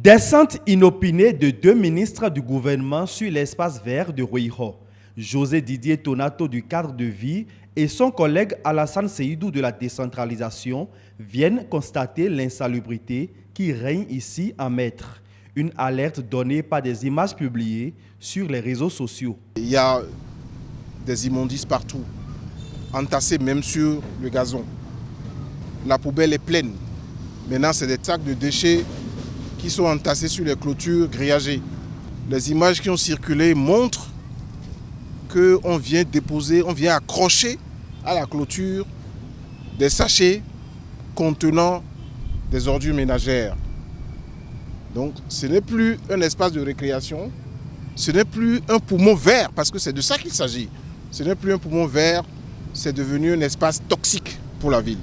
Descente inopinée de deux ministres du gouvernement sur l'espace vert de Ruiho. José Didier Tonato du cadre de vie et son collègue Alassane Seydou de la décentralisation viennent constater l'insalubrité qui règne ici en Maître. Une alerte donnée par des images publiées sur les réseaux sociaux. Il y a des immondices partout, entassés même sur le gazon. La poubelle est pleine. Maintenant, c'est des sacs de déchets qui sont entassés sur les clôtures grillagées. Les images qui ont circulé montrent qu'on vient déposer, on vient accrocher à la clôture des sachets contenant des ordures ménagères. Donc ce n'est plus un espace de récréation, ce n'est plus un poumon vert, parce que c'est de ça qu'il s'agit. Ce n'est plus un poumon vert, c'est devenu un espace toxique pour la ville.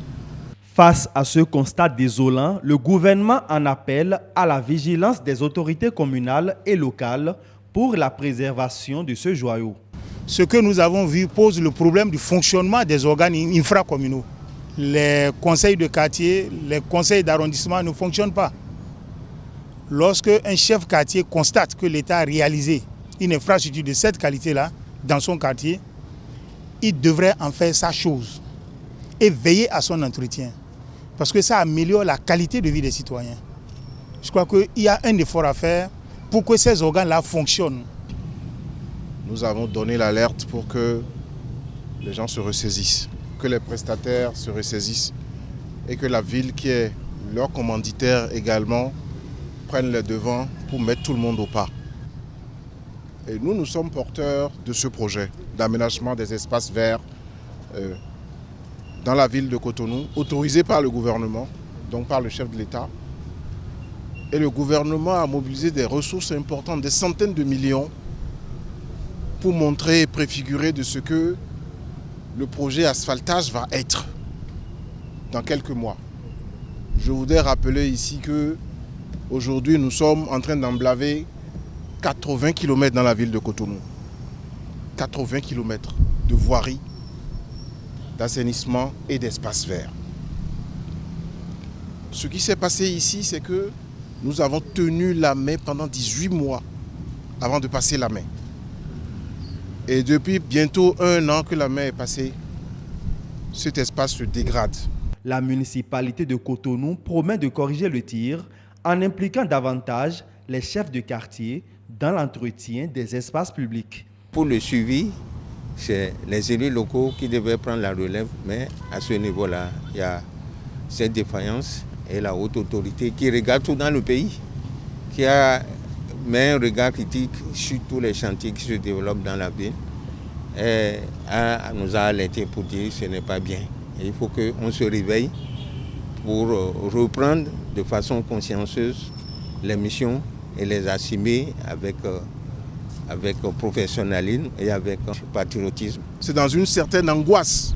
Face à ce constat désolant, le gouvernement en appelle à la vigilance des autorités communales et locales pour la préservation de ce joyau. Ce que nous avons vu pose le problème du fonctionnement des organes infracommunaux. Les conseils de quartier, les conseils d'arrondissement ne fonctionnent pas. Lorsque un chef quartier constate que l'État a réalisé une infrastructure de cette qualité-là dans son quartier, il devrait en faire sa chose et veiller à son entretien. Parce que ça améliore la qualité de vie des citoyens. Je crois qu'il y a un effort à faire pour que ces organes-là fonctionnent. Nous avons donné l'alerte pour que les gens se ressaisissent, que les prestataires se ressaisissent et que la ville, qui est leur commanditaire également, prenne les devants pour mettre tout le monde au pas. Et nous sommes porteurs de ce projet d'aménagement des espaces verts dans la ville de Cotonou, autorisé par le gouvernement, donc par le chef de l'État. Et le gouvernement a mobilisé des ressources importantes, des centaines de millions, pour montrer et préfigurer de ce que le projet asphaltage va être dans quelques mois. Je voudrais rappeler ici que aujourd'hui nous sommes en train d'emblaver 80 km dans la ville de Cotonou. 80 km de voirie, d'assainissement et d'espaces verts. Ce qui s'est passé ici, c'est que nous avons tenu la main pendant 18 mois avant de passer la main. Et depuis bientôt 1 an que la main est passée, cet espace se dégrade. La municipalité de Cotonou promet de corriger le tir en impliquant davantage les chefs de quartier dans l'entretien des espaces publics. Pour le suivi, c'est les élus locaux qui devaient prendre la relève, mais à ce niveau-là, il y a cette défaillance et la haute autorité qui regarde tout dans le pays, qui met un regard critique sur tous les chantiers qui se développent dans la ville et nous a alerté pour dire que ce n'est pas bien. Et il faut qu'on se réveille pour reprendre de façon consciencieuse les missions et les assumer avec professionnalisme et avec patriotisme. C'est dans une certaine angoisse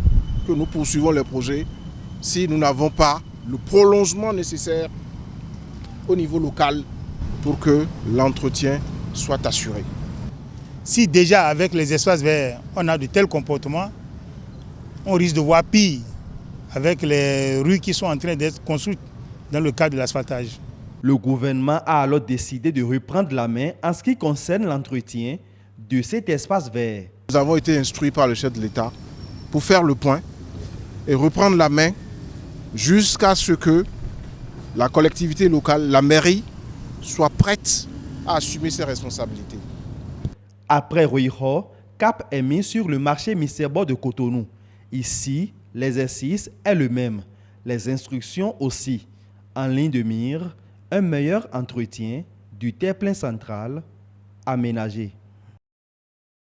que nous poursuivons les projets si nous n'avons pas le prolongement nécessaire au niveau local pour que l'entretien soit assuré. Si déjà avec les espaces verts, on a de tels comportements, on risque de voir pire avec les rues qui sont en train d'être construites dans le cadre de l'asphaltage. Le gouvernement a alors décidé de reprendre la main en ce qui concerne l'entretien de cet espace vert. Nous avons été instruits par le chef de l'État pour faire le point et reprendre la main jusqu'à ce que la collectivité locale, la mairie, soit prête à assumer ses responsabilités. Après Ruiho, cap est mis sur le marché Miserbo de Cotonou. Ici, l'exercice est le même, les instructions aussi. En ligne de mire, un meilleur entretien du terre-plein central aménagé.